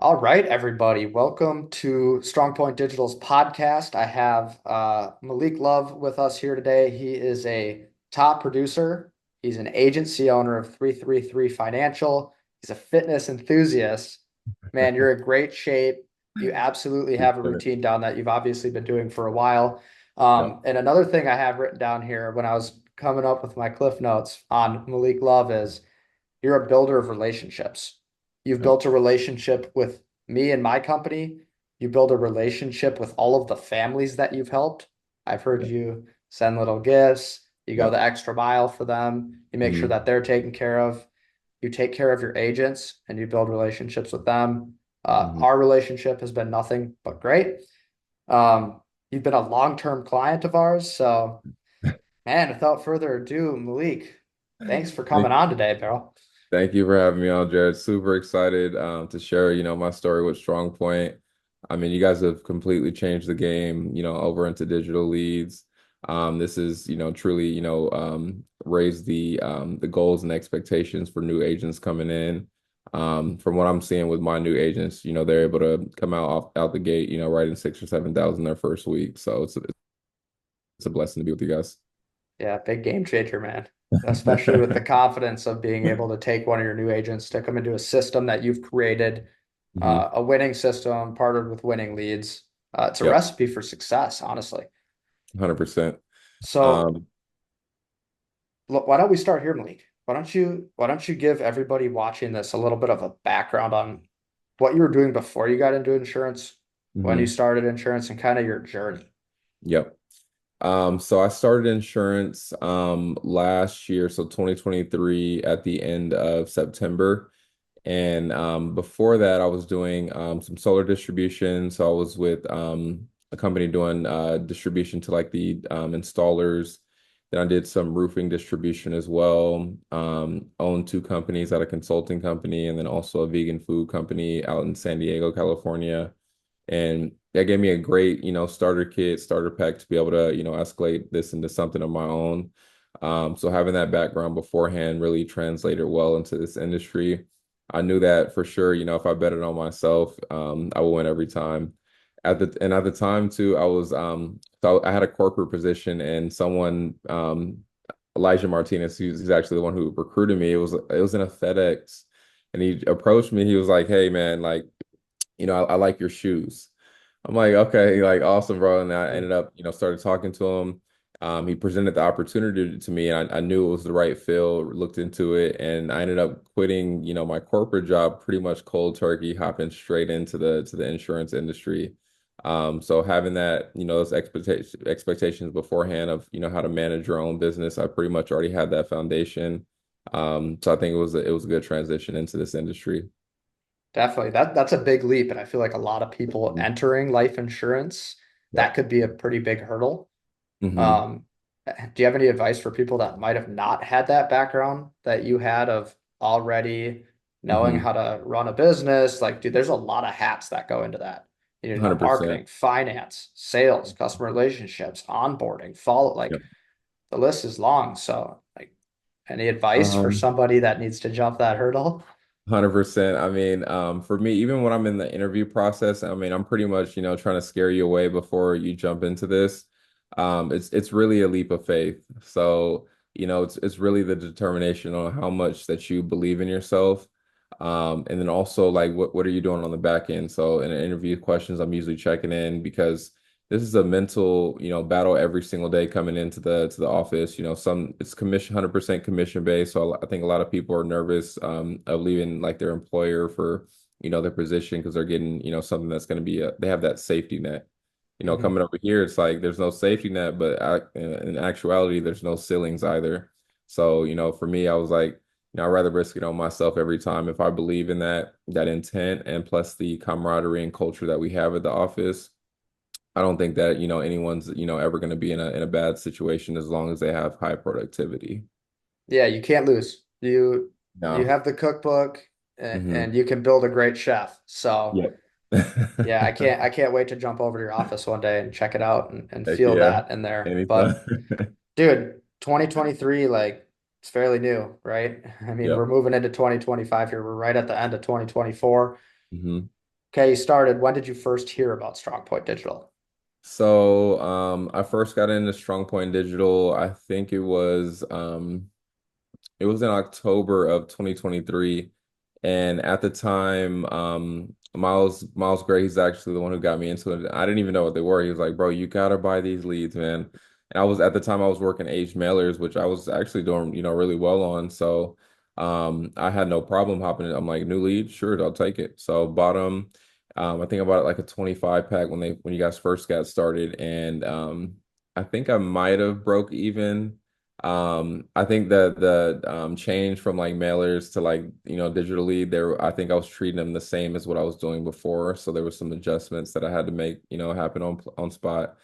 All right, everybody. Welcome to Strong Point Digital's podcast. I have Maliik Love with us here today. He is a top producer. He's an agency owner of 333 Financial. He's a fitness enthusiast. Man, you're in great shape. You absolutely have a Appreciate it. routine down that you've obviously been doing for a while. Yep. And another thing I have written down here when I was coming up with my cliff notes on Maliik Love is you're a builder of relationships. You've Yep. built a relationship with me and my company. You build a relationship with all of the families that you've helped. I've heard Yep. you send little gifts. You go Yep. the extra mile for them. You make sure Mhm. that they're taken care of. You take care of your agents and you build relationships with them. Mhm. Our relationship has been nothing but great. You've been a long-term client of ours. So, man, without further ado, Maliik, thanks for coming Thank, on today, bro. thank you for having me on, Jared. Super excited to share, my story with Strong Point. I mean, you guys have completely changed the game, over into digital leads. This is, truly, raised the goals and expectations for new agents coming in. From what I'm seeing with my new agents, they're able to come out the gate, right in 6 or 7,000 their first week. So it's a blessing to be with you guys. Yeah, big game changer, man. Especially with the confidence of being able to take one of your new agents, stick them into a system that you've created, hmm a winning system partnered with winning leads. It's a Yep, recipe for success, honestly. 100%. So Um, look, why don't we start here, Malik? Why don't you give everybody watching this a little bit of a background on what you were doing before you got into insurance, when you mhm, started insurance, and kind of your journey? Yep. So I started insurance last year, so 2023 at the end of September. And before that, I was doing some solar distribution. So I was with a company doing distribution to like the installers. Then I did some roofing distribution as well. Owned two companies at a consulting company and then also a vegan food company out in San Diego, California. And that gave me a great, starter kit, starter pack to be able to, escalate this into something of my own. So having that background beforehand really translated well into this industry. I knew that for sure, if I bet it on myself, I will win every time. At the time too, so I had a corporate position and someone Elijah Martinez, he's actually the one who recruited me. It was in a FedEx and he approached me. He was like, "Hey man, like I like your shoes." I'm like, okay, like awesome, bro. And I ended up, started talking to him. He presented the opportunity to me, and I knew it was the right field, looked into it, and I ended up quitting, my corporate job pretty much cold turkey, hopping straight into the insurance industry. So having that, those expectations beforehand of, how to manage your own business, I pretty much already had that foundation. So I think it was a good transition into this industry. Definitely. That's a big leap. And I feel like a lot of people entering life insurance, that Yep. could be a pretty big hurdle. hmm Um, do you have any advice for people that might have not had that background that you had of already knowing hmm how to run a business? Like, dude, there's a lot of hats that go into that. You know, 100%. marketing, finance, sales, customer relationships, onboarding, follow, like Yep. the list is long. So, like, any advice for Um, somebody that needs to jump that hurdle? 100%. I mean, for me, even when I'm in the interview process, I mean, I'm pretty much, trying to scare you away before you jump into this. It's really a leap of faith. So, it's really the determination on how much that you believe in yourself. And then also like what are you doing on the back end? So in an interview questions, I'm usually checking in because this is a mental, battle every single day coming into the office. It's commission 100% commission based. So I think a lot of people are nervous of leaving like their employer for, their position because they're getting, something that's going to be they have that safety net. Mhm. Coming over here, it's like there's no safety net, but in actuality, there's no ceilings either. So, for me, I was like, I'd rather risk it on myself every time if I believe in that intent and plus the camaraderie and culture that we have at the office. I don't think that, anyone's, ever going to be in a bad situation as long as they have high productivity. Yeah, you can't lose. You No. have the cookbook hmm and you can build a great chef. So Yep. yeah, I can't wait to jump over to your office one day and check it out and Heck feel yeah. that in there. Anytime. But dude, 2023, like it's fairly new, right? I mean, we're Yep. moving into 2025 here. We're right at the end of 2024. hmm Okay, you started. When did you first hear about Strong Point Digital? So I first got into Strong Point Digital. I think it was in October of 2023. And at the time, Miles Gray, he's actually the one who got me into it. I didn't even know what they were. He was like, bro, you gotta buy these leads, man. And I was at the time I was working aged mailers, which I was actually doing, really well on. So I had no problem hopping in. I'm like, new lead, sure, I'll take it. So bought them. I think I bought it like a 25 pack when you guys first got started. And I think I might have broke even. I think the change from like mailers to like, digitally there, I think I was treating them the same as what I was doing before. So there was some adjustments that I had to make, happen on spot.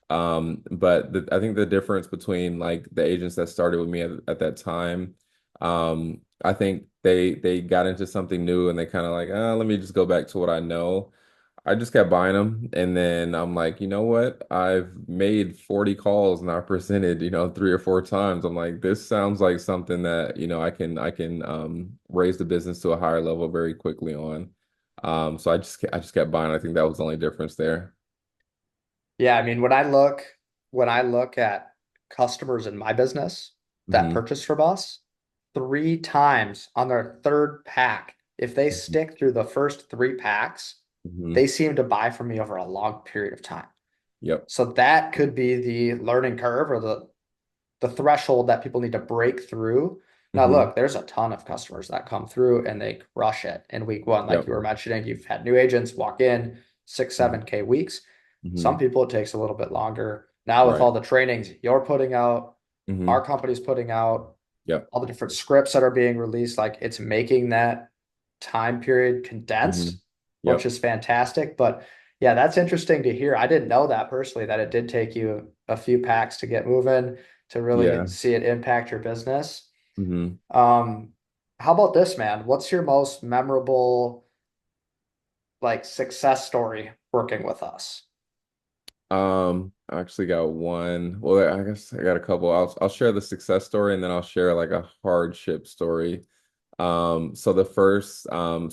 But I think the difference between like the agents that started with me at that time, I think they got into something new and they kind of like, let me just go back to what I know. I just kept buying them. And then I'm like, you know what? I've made 40 calls and I presented, three or four times. I'm like, this sounds like something that, I can raise the business to a higher level very quickly on. So I just kept buying. I think that was the only difference there. Yeah, I mean, when I look at customers in my business that Hmm. purchase from us, three times on their third pack, if they stick through the first three packs, Hmm. they seem to buy from me over a long period of time. Yep. So that could be the learning curve or the threshold that people need to break through. Now, Hmm. look, there's a ton of customers that come through and they crush it in week one. Like Yep. you were mentioning, you've had new agents walk in six, Hmm. 7K weeks. Some Hmm. people it takes a little bit longer. Now, with Right. all the trainings you're putting out, our Hmm. company's putting out, Yep. all the different scripts that are being released, like it's making that time period Hmm. condensed, which Yep. is fantastic. But yeah, that's interesting to hear. I didn't know that personally, that it did take you a few packs to get moving to really Yeah. see it impact your business. Hmm. Um, how about this, man? What's your most memorable like success story working with us? I actually got one. Well, I guess I got a couple. I'll share the success story and then I'll share like a hardship story. So the first, so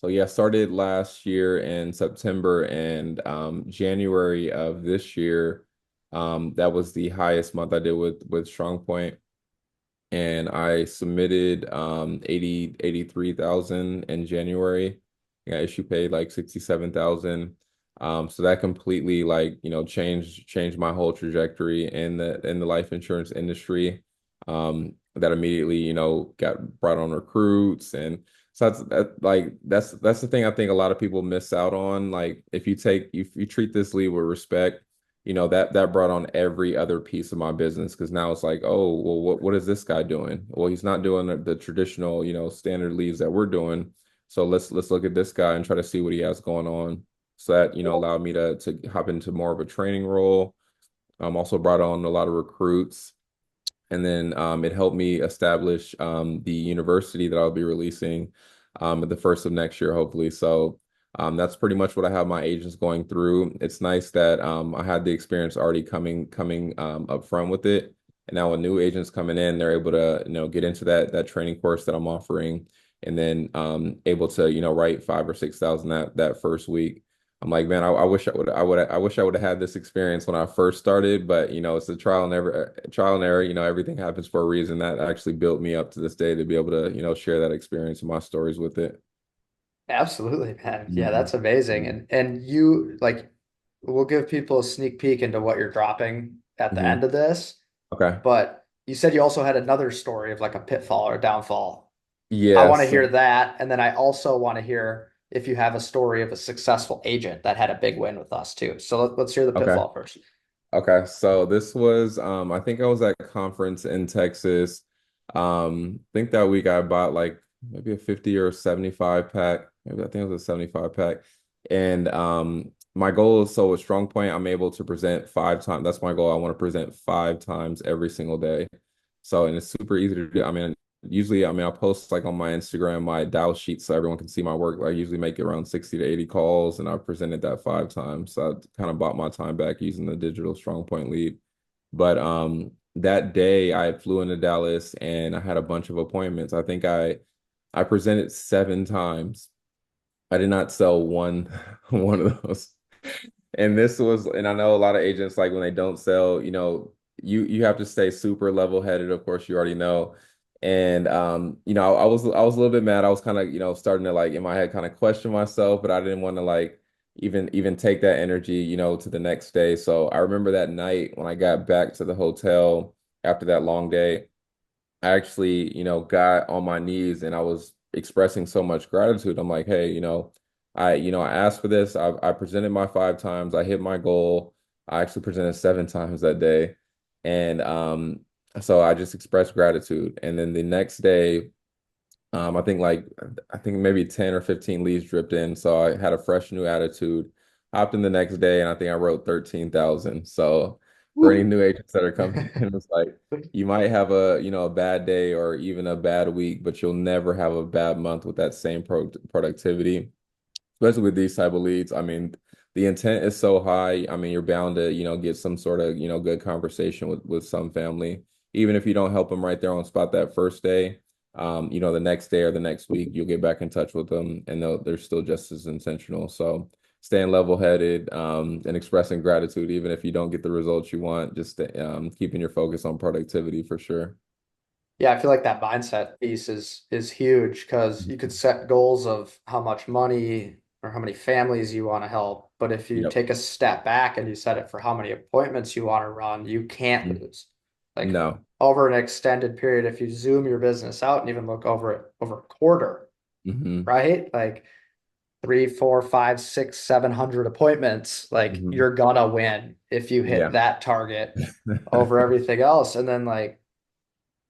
yeah, started last year in September and January of this year. That was the highest month I did with StrongPoint, and I submitted 83,000 in January. Yeah, issue paid like 67,000. So that completely like, changed my whole trajectory in the life insurance industry. That immediately, got brought on recruits, and so that's the thing I think a lot of people miss out on. Like if you treat this lead with respect, that brought on every other piece of my business, because now it's like, oh, well, what is this guy doing? Well, he's not doing the traditional, standard leads that we're doing. So let's look at this guy and try to see what he has going on. So that, allowed me to hop into more of a training role. Also brought on a lot of recruits. And then it helped me establish the university that I'll be releasing at the first of next year, hopefully. So that's pretty much what I have my agents going through. It's nice that I had the experience already coming up front with it. And now when new agents coming in, they're able to, get into that training course that I'm offering, and then able to, write 5 or 6 thousand that first week. I'm like, man, I wish I wish I would have had this experience when I first started, but it's a trial and error. Everything happens for a reason. That actually built me up to this day to be able to, share that experience and my stories with it. Absolutely, man. Yeah, Mhm. that's amazing. Mhm. And you like we'll give people a sneak peek into what you're dropping at the end Mhm. of this. Okay. But you said you also had another story of like a pitfall or a downfall. I want to Yes. hear that. And then I also want to hear if you have a story of a successful agent that had a big win with us too. So let's hear the Okay. pitfall first. Okay, so this was I think I was at a conference in Texas. I think that week I bought like maybe a 50 or 75 pack. Maybe I think it was a 75 pack. And my goal is, so with Strong Point, I'm able to present 5 times. That's my goal. I want to present 5 times every single day. So, and it's super easy to do. I mean, usually, I'll post like on my Instagram my dial sheet so everyone can see my work. I usually make around 60 to 80 calls, and I've presented that 5 times. So I kind of bought my time back using the digital Strong Point lead. But that day I flew into Dallas and I had a bunch of appointments. I think I presented 7 times. I did not sell one one of those. And this was, and I know a lot of agents like when they don't sell, you have to stay super level-headed, of course, you already know. And I was a little bit mad. I was kind of, starting to like in my head kind of question myself, but I didn't want to like even take that energy, to the next day. So I remember that night when I got back to the hotel after that long day. I actually, got on my knees and I was expressing so much gratitude. I'm like, hey, I asked for this. I presented my 5 times. I hit my goal. I actually presented 7 times that day. And so I just expressed gratitude. And then the next day, I think maybe 10 or 15 leads dripped in. So I had a fresh new attitude. Hopped in the next day and I think I wrote 13,000. So for any Woo. new agents that are coming in, it's like you might have a bad day or even a bad week, but you'll never have a bad month with that same productivity, especially with these type of leads. I mean, the intent is so high. I mean, you're bound to, get some sort of, good conversation with some family. Even if you don't help them right there on spot that first day, the next day or the next week, you'll get back in touch with them and they're still just as intentional. So staying level-headed, and expressing gratitude, even if you don't get the results you want, just keeping your focus on productivity for sure. Yeah, I feel like that mindset piece is huge because you could Mhm. set goals of how much money or how many families you want to help, but if you Yep. take a step back and you set it for how many appointments you want to run, you can't Mhm. lose. Like No. over an extended period, if you zoom your business out and even look over a quarter, Hmm. right? Like three, four, five, six, 700 appointments, like Hmm. you're gonna win if you hit Yeah. that target over everything else. And then like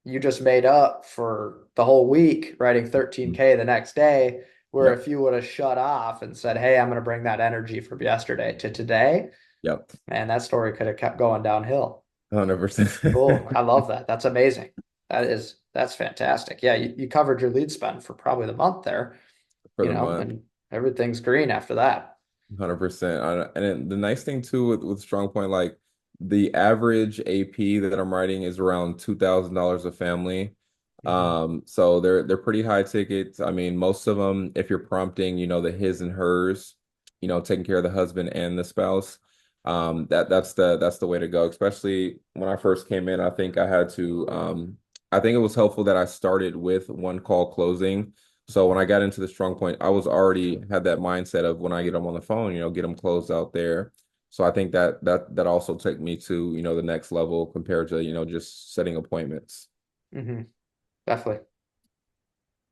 you just made up for the whole week writing Mhm. 13K the next day. Where Yep. if you would have shut off and said, hey, I'm going to bring that energy from yesterday to today, Yep. man, that story could have kept going downhill. 100%. Cool. I love that. That's amazing. That's fantastic. Yeah, you covered your lead spend for probably the month there, For the month. and everything's green after that. 100%. And then the nice thing too with Strong Point, like the average AP that I'm writing is around $2,000 a family. Mhm. So they're pretty high tickets. I mean, most of them, if you're prompting, the his and hers, taking care of the husband and the spouse, that's the way to go. Especially when I first came in, I think I think it was helpful that I started with one call closing. So when I got into the Strong Point, I was already had that mindset of when I get them on the phone, get them closed out there. So I think that also took me to, the next level compared to, just setting appointments. Mhm. Definitely.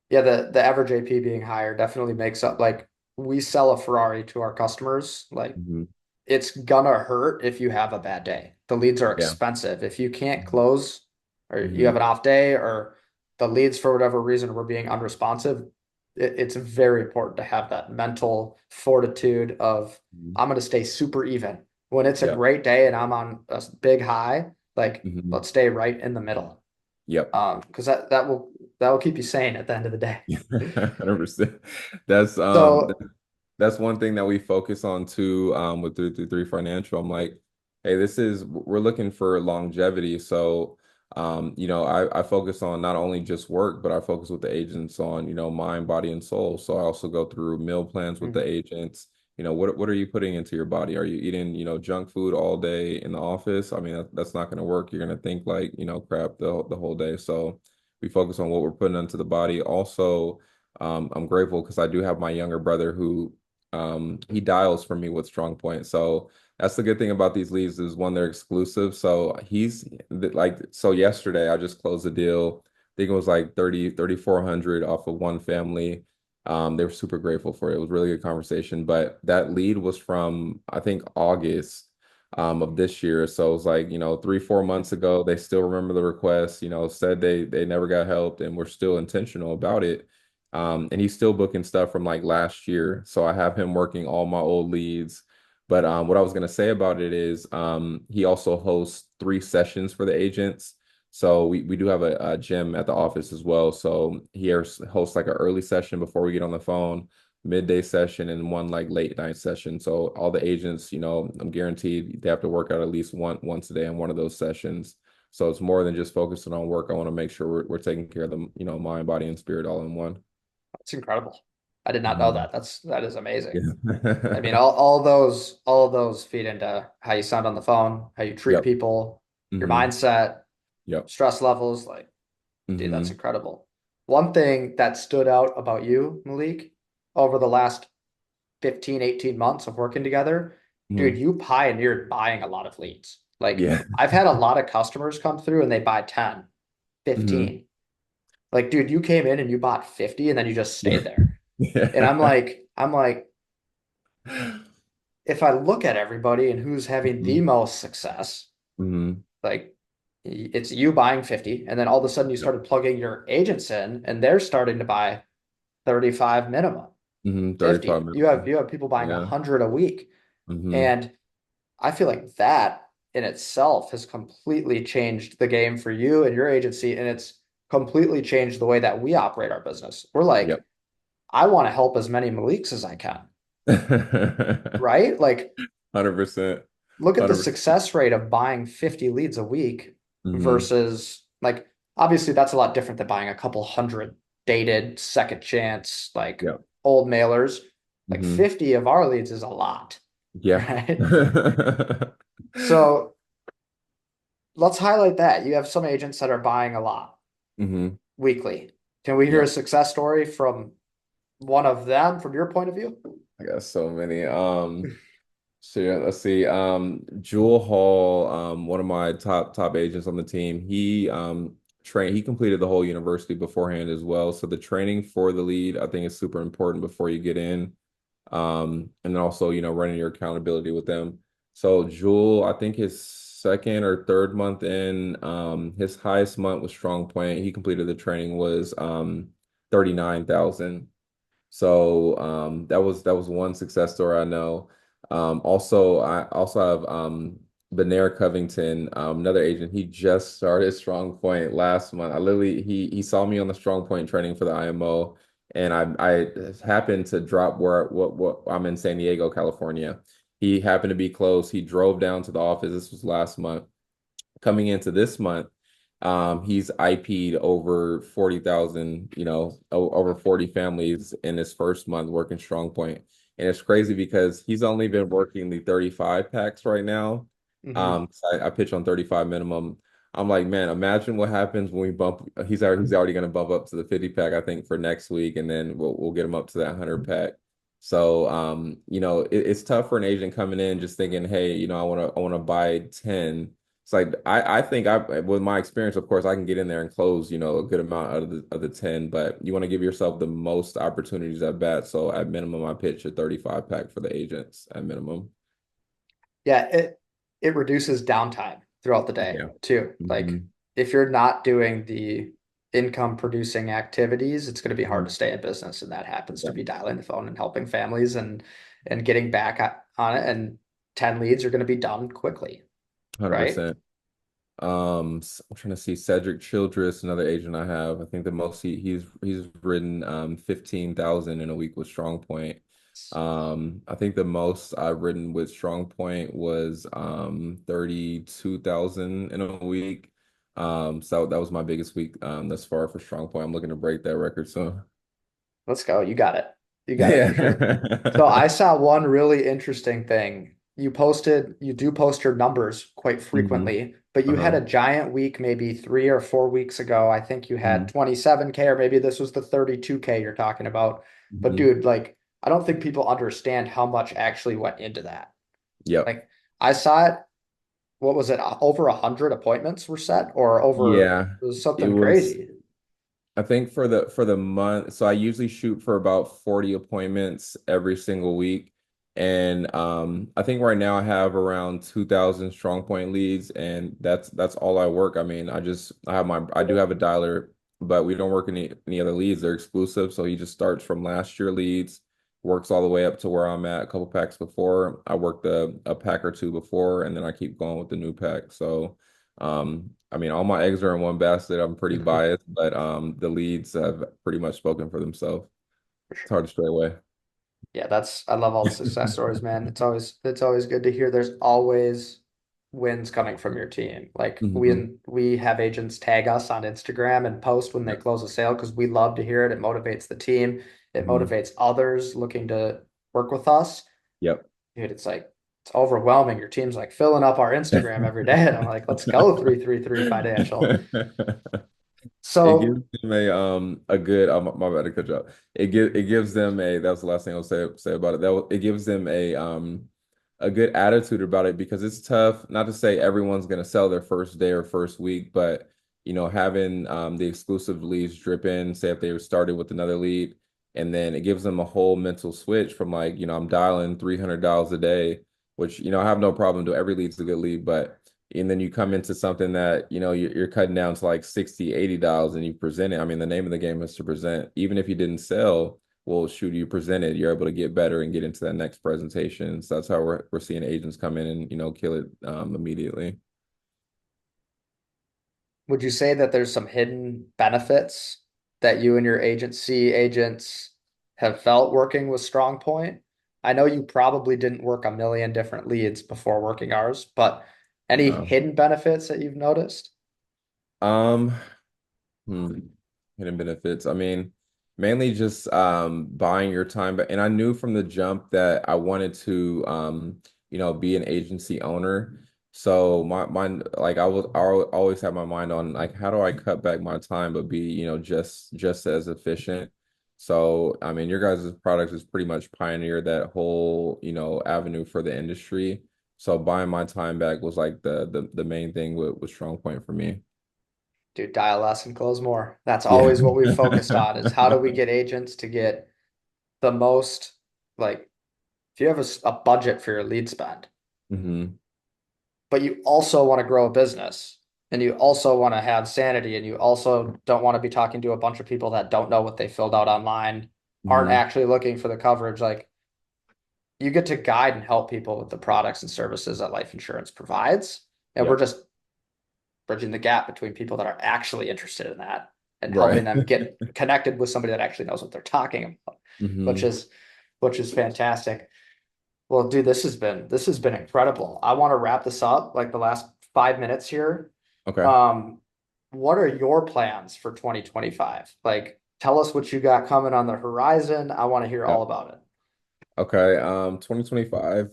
Yeah, the average AP being higher definitely makes up like we sell a Ferrari to our customers. Like Hmm. it's gonna hurt if you have a bad day. The leads are Yeah. expensive. If you can't close or you Hmm. have an off day or the leads for whatever reason were being unresponsive, it's very important to have that mental fortitude of Hmm. I'm gonna stay super even. When it's a Yeah. great day and I'm on a big high, like Hmm. let's stay right in the middle. Yep. Because that will keep you sane at the end of the day. 100%. That's So that's one thing that we focus on too, with 333 Financial. I'm like, hey, we're looking for longevity. So, I focus on not only just work, but I focus with the agents on, mind, body, and soul. So I also go through meal plans with the mhm, agents. What are you putting into your body? Are you eating, junk food all day in the office? I mean, that's not going to work. You're going to think like, crap the whole day. So we focus on what we're putting into the body. Also, I'm grateful because I do have my younger brother who he dials for me with Strong Point. So that's the good thing about these leads is one, they're exclusive. So so yesterday I just closed a deal. I think it was like 3,400 off of one family. They were super grateful for it. It was a really good conversation. But that lead was from, I think, August, of this year. So it was like, 3, 4 months ago, they still remember the request, said they never got helped and we're still intentional about it. And he's still booking stuff from like last year. So I have him working all my old leads. But what I was going to say about it is he also hosts 3 sessions for the agents. So we do have a gym at the office as well. So he hosts like an early session before we get on the phone, midday session, and one like late night session. So all the agents, I'm guaranteed they have to work out at least once a day in one of those sessions. So it's more than just focusing on work. I want to make sure we're taking care of the, mind, body, and spirit all in one. it's incredible. I did not know Mhm. that. That is amazing. I mean, Yeah. all of those feed into how you sound on the phone, how you treat Yep. people, your Hmm. mindset, Yep. stress levels. Like, dude, that's Hmm. incredible. One thing that stood out about you, Maliik, over the last 15, 18 months of working together, dude, Hmm. you pioneered buying a lot of leads. Like, Yeah. I've had a lot of customers come through and they buy 10, Hmm. 15. Like, dude, you came in and you bought 50 and then you just Yeah. stayed there. And Yeah. I'm like, if I look at everybody and who's having the Hmm. most success, Hmm. like it's you buying 50, and then all of a sudden you Yep. started plugging your agents in and they're starting to buy 35 minimum, 35 50. minutes. You have people buying Yeah. 100 a week. Hmm. And I feel like that in itself has completely changed the game for you and your agency. And it's completely changed the way that we operate our business. We're like, Yep. I want to help as many Maliks as I can, 100%. right? Like, look at the 100%. success rate of buying 50 leads a week Hmm. versus like, obviously that's a lot different than buying a couple hundred dated second chance, like Yep. old mailers. Like Hmm. 50 of our leads is a lot, Yeah. right? So let's highlight that. You have some agents that are buying a lot Hmm. weekly. Can we hear a Yep. success story from one of them from your point of view? I got so many. So yeah, let's see. Jewel Hall, one of my top agents on the team, he completed the whole university beforehand as well. So the training for the lead, I think, is super important before you get in. And then also, running your accountability with them. So Jewel, I think his second or third month in, his highest month with Strong Point, he completed the training was 39,000. So that was one success story I know. Also, I also have Benair Covington, another agent. He just started Strong Point last month. I literally he saw me on the Strong Point training for the IMO, and I happened to drop where what I'm in San Diego, California. He happened to be close. He drove down to the office. This was last month. Coming into this month, he's IP'd over 40,000, over 40 families in his first month working Strong Point. And it's crazy because he's only been working the 35 packs right now. Hmm. 'Cause I pitch on 35 minimum. I'm like, man, imagine what happens when we bump. He's already going to bump up to the 50 pack, I think, for next week, and then we'll get him up to that 100 pack. So, it's tough for an agent coming in just thinking, hey, I want to buy 10. It's like I think with my experience, of course, I can get in there and close, a good amount out of the 10, but you want to give yourself the most opportunities at bat. So at minimum, I pitch a 35 pack for the agents at minimum. Yeah, it reduces downtime throughout the day Yeah. too. Like Hmm. if you're not doing the income producing activities, it's going to be hard to stay in business, and that happens to Yeah. be dialing the phone and helping families and getting back on it. And 10 leads are going to be done quickly, right? 100%. I'm trying to see Cedric Childress, another agent I have. I think the most he's written 15,000 in a week with Strong Point. I think the most I've written with Strong Point was 32,000 in a week. So that was my biggest week thus far for Strong Point. I'm looking to break that record soon. Let's go. You got it. You got it for sure. So I Yeah. saw one really interesting thing. You do post your numbers quite Hmm. frequently, but you had Uh-huh. a giant week maybe 3 or 4 weeks ago. I think you had Hmm. 27K, or maybe this was the 32K you're talking about. But Hmm. dude, like, I don't think people understand how much actually went into that. Yep. Like, I saw it, what was it? Over 100 appointments were set, or over, Yeah. it was It something was. crazy. I think for the month, so I usually shoot for about 40 appointments every single week. And I think right now I have around 2,000 strong point leads, and that's all I work. I mean, I do have a dialer, but we don't work any other leads. They're exclusive. So he just starts from last year leads, works all the way up to where I'm at, a couple packs before. I worked a pack or two before, and then I keep going with the new pack. So I mean, all my eggs are in one basket. I'm pretty biased, but the leads have pretty much spoken for themselves. For It's sure. hard to stray away. Yeah, I love all the success stories, man. It's always good to hear there's always wins coming from your team. Like Hmm. we have agents tag us on Instagram and post when they Yeah. close a sale because we love to hear it. It motivates the team. It Hmm. motivates others looking to work with us. Yep. Dude, it's overwhelming. Your team's like filling up our Instagram every day. And I'm like, let's go 333 financial. It gives So them a good my bad to cut you off. It gives them a that was the last thing I'll say about it. It gives them a good attitude about it because it's tough. Not to say everyone's gonna sell their first day or first week, but having the exclusive leads drip in, say if they started with another lead, and then it gives them a whole mental switch from like, I'm dialing $300 a day, which I have no problem doing. Every lead's a good lead, but and then you come into something that you're cutting down to like 60 $80 and you present it. I mean, the name of the game is to present. Even if you didn't sell, well, shoot, you presented, you're able to get better and get into that next presentation. So that's how we're seeing agents come in and kill it immediately. would you say that there's some hidden benefits that you and your agency agents have felt working with StrongPoint? I know you probably didn't work a million different leads before working ours, but any No. hidden benefits that you've noticed? Um, Hmm. Hidden benefits. I mean, mainly just buying your time back. And I knew from the jump that I wanted to be an agency owner. So my like I always have my mind on like how do I cut back my time but be, just as efficient. So I mean your guys' product has pretty much pioneered that whole, avenue for the industry. So buying my time back was like the main thing with Strong Point for me. Do dial less and close more. That's Yeah. always what we've focused on is how do we get agents to get the most, like, if you have a budget for your lead spend, Hmm. but you also want to grow a business and you also want to have sanity and you also don't want to be talking to a bunch of people that don't know what they filled out online, aren't Hmm. actually looking for the coverage. Like, you get to guide and help people with the products and services that life insurance provides. And we're Yep. just bridging the gap between people that are actually interested in that and helping Right. them get connected with somebody that actually knows what they're talking about, which Hmm. is which is fantastic. Well, dude, this has been incredible. I want to wrap this up like the last 5 minutes here. Okay. Um, what are your plans for 2025? Like, tell us what you got coming on the horizon. I want to hear all Yep. about it. Okay. 2025.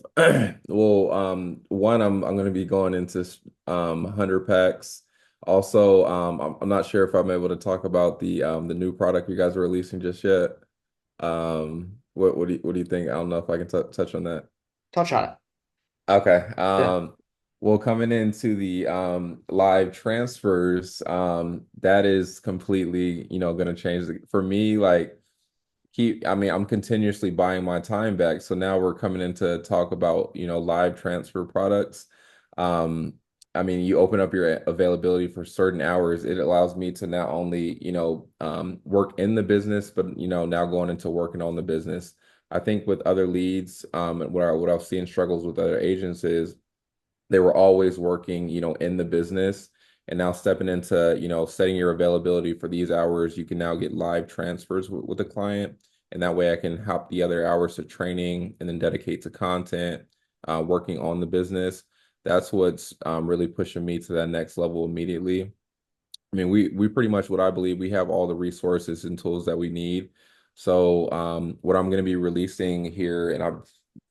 Well, one, I'm gonna be going into 100 packs. Also, I'm not sure if I'm able to talk about the new product you guys are releasing just yet. What do you think? I don't know if I can t touch on that. Touch on it. Okay. Yeah. Well, coming into the live transfers, that is completely, going to change for me, like I mean, I'm continuously buying my time back. So now we're coming in to talk about, live transfer products. Um, I mean, you open up your availability for certain hours. It allows me to not only, work in the business, but, now going into working on the business. I think with other leads, and what I've seen struggles with other agents is they were always working, in the business. And now stepping into, setting your availability for these hours, you can now get live transfers with a client. And that way I can hop the other hours to training and then dedicate to content, working on the business. That's what's really pushing me to that next level immediately. I mean, we pretty much what I believe we have all the resources and tools that we need. So what I'm going to be releasing here, and I've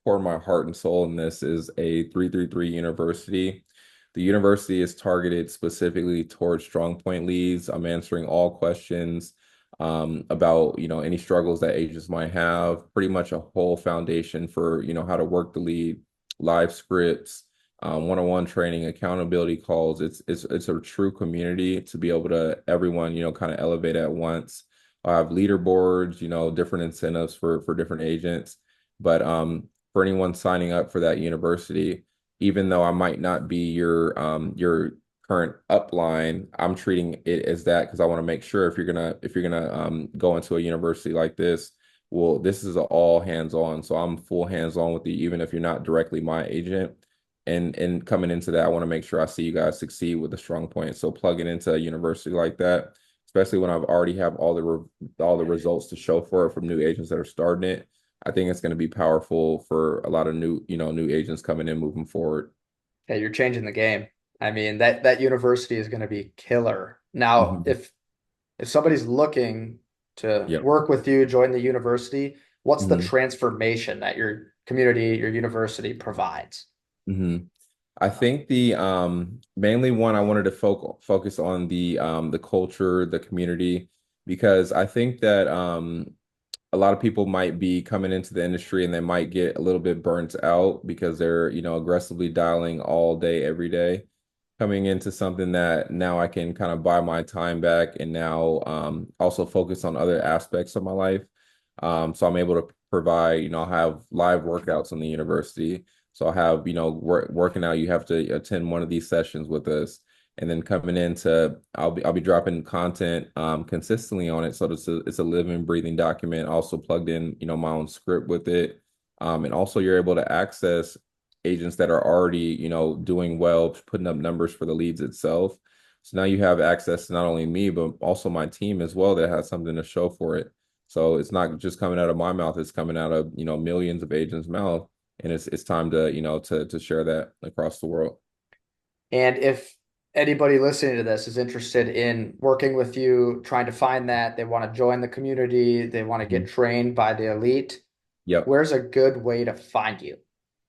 poured my heart and soul in this, is a 333 university. The university is targeted specifically towards strong point leads. I'm answering all questions about any struggles that agents might have. Pretty much a whole foundation for how to work the lead, live scripts, one-on-one training, accountability calls. It's a true community to be able to everyone, kind of elevate at once. I have leaderboards, different incentives for different agents. But for anyone signing up for that university, even though I might not be your current upline, I'm treating it as that because I want to make sure if you're gonna go into a university like this, well, this is a all hands on. So I'm full hands on with you, even if you're not directly my agent and coming into that, I want to make sure I see you guys succeed with a strong point. So plugging into a university like that, especially when I've already have all the results to show for it from new agents that are starting it, I think it's going to be powerful for a lot of new agents coming in moving forward. Yeah, you're changing the game. I mean, that university is going to be killer. Now, Mhm. if somebody's looking to Yep. work with you, join the university, what's the hmm transformation that your community, your university provides? hmm I think the mainly one I wanted to focus on the culture, the community, because I think that a lot of people might be coming into the industry and they might get a little bit burnt out because they're, aggressively dialing all day, every day, coming into something that now I can kind of buy my time back and now also focus on other aspects of my life. So I'm able to provide, have live workouts in the university. So I'll have, working out, you have to attend one of these sessions with us. And then coming into, I'll be dropping content consistently on it. So it's a living, breathing document. Also plugged in, my own script with it. And also you're able to access agents that are already, doing well, putting up numbers for the leads itself. So now you have access to not only me, but also my team as well that has something to show for it. So it's not just coming out of my mouth, it's coming out of, millions of agents' mouth. And it's time to, to share that across the world. And if anybody listening to this is interested in working with you, trying to find that, they want to join the community, they want to get Mhm. trained by the elite, Yep. where's a good way to find you?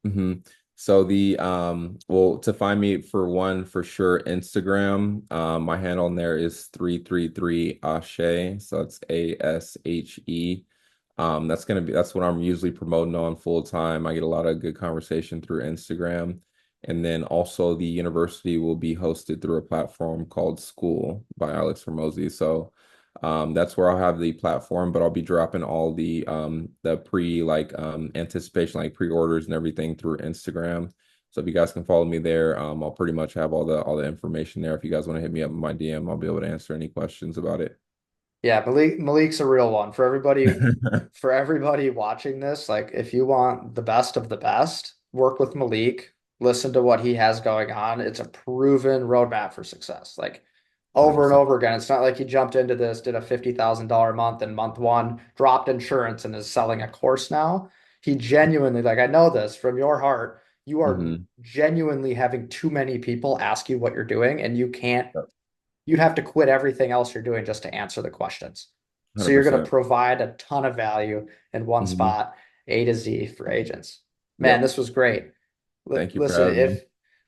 hmm So the well, to find me, for one, for sure, Instagram. My handle on there is 333 Ashe. So it's ASHE. That's what I'm usually promoting on full time. I get a lot of good conversation through Instagram. And then also the university will be hosted through a platform called School by Alex Hormozy. So that's where I'll have the platform, but I'll be dropping all the anticipation, like pre-orders and everything, through Instagram. So if you guys can follow me there, I'll pretty much have all the information there. If you guys want to hit me up in my DM, I'll be able to answer any questions about it. Yeah, Malik's a real one. For everybody watching this, like if you want the best of the best, work with Maliik, listen to what he has going on. It's a proven roadmap for success. Like over and 100%. over again. It's not like he jumped into this, did a $50,000 month in month one, dropped insurance and is selling a course now. He genuinely, like I know this from your heart, you are hmm genuinely having too many people ask you what you're doing and you can't Yep. you'd have to quit everything else you're doing just to answer the questions. So you're going to 100%. provide a ton of value in one hmm spot, A to Z for agents. Man, Yep. this was great. Thank you for Listen, having me. if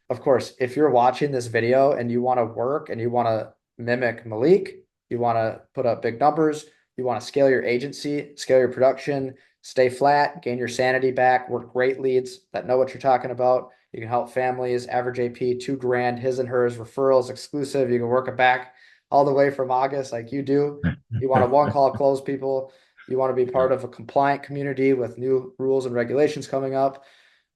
of course, if you're watching this video and you want to work and you want to mimic Maliik, you want to put up big numbers, you want to scale your agency, scale your production, stay flat, gain your sanity back, work great leads that know what you're talking about. You can help families, average AP, 2 grand, his and hers, referrals, exclusive. You can work it back all the way from August like you do. You want to one call close people. You want to be part Yep. of a compliant community with new rules and regulations coming up.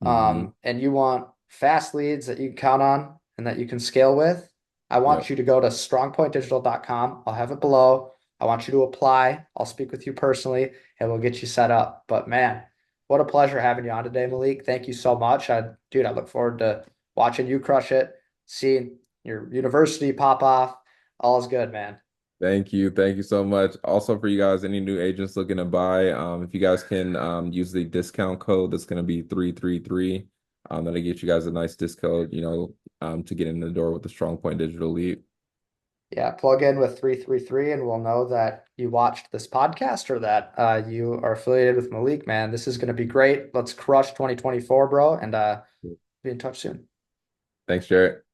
hmm And you want fast leads that you can count on and that you can scale with, I want Yep. you to go to strongpointdigital.com. I'll have it below. I want you to apply. I'll speak with you personally and we'll get you set up. But man, what a pleasure having you on today, Maliik. Thank you so much. Dude, I look forward to watching you crush it, seeing your university pop off. All is good, man. Thank you. Thank you so much. Also, for you guys, any new agents looking to buy, if you guys can use the discount code, that's going to be 333. That'll get you guys a nice discount, to get in the door with the Strong Point Digital Lead. Yeah, plug in with 333 and we'll know that you watched this podcast or that you are affiliated with Maliik, man. This is going to be great. Let's crush 2024, bro, and be in touch soon. Thanks, Jared.